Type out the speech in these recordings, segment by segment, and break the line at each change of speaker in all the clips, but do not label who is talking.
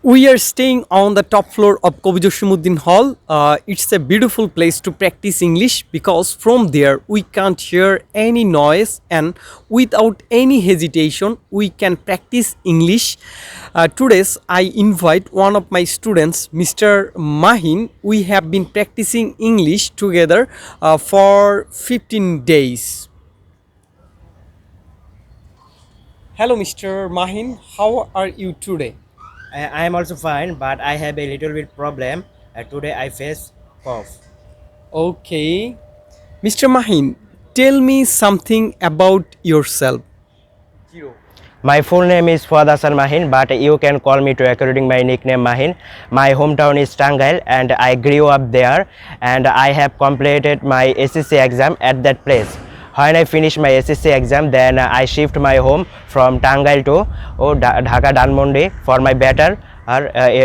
We are staying on the top floor of Kobi Joshimuddin Hall. It's a beautiful place to practice English because from there we can't hear any noise and without any hesitation we can practice English. Today I invite one of my students, Mr. Mahin. We have been practicing English together for 15 days. Hello, Mr. Mahin. How are you today?
I am also fine, but I have a little bit problem. Today I face cough.
Okay. Mr. Mahin, tell me something about yourself.
My full name is Fuad Hasan Mahin, but you can call me to according my nickname Mahin. My hometown is Tangail, and I grew up there. And I have completed my SSC exam at that place. When I finish my SSC exam, then I shift my home from Tangail to Dhaka Dhanmondi for my better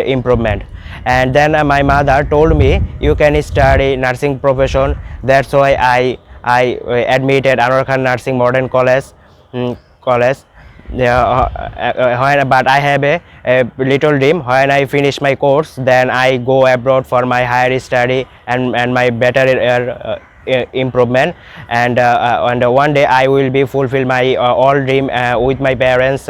improvement. And then my mother told me you can study nursing profession. That's why I admitted Anwar Khan Nursing Modern College. College. Yeah, but I have a little dream. When I finish my course, then I go abroad for my higher study and my better improvement. And one day I will be fulfill my all dream with my parents.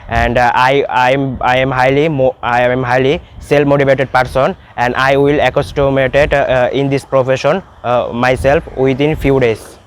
And I am highly self motivated person, and I will accustomate in this profession myself within few days.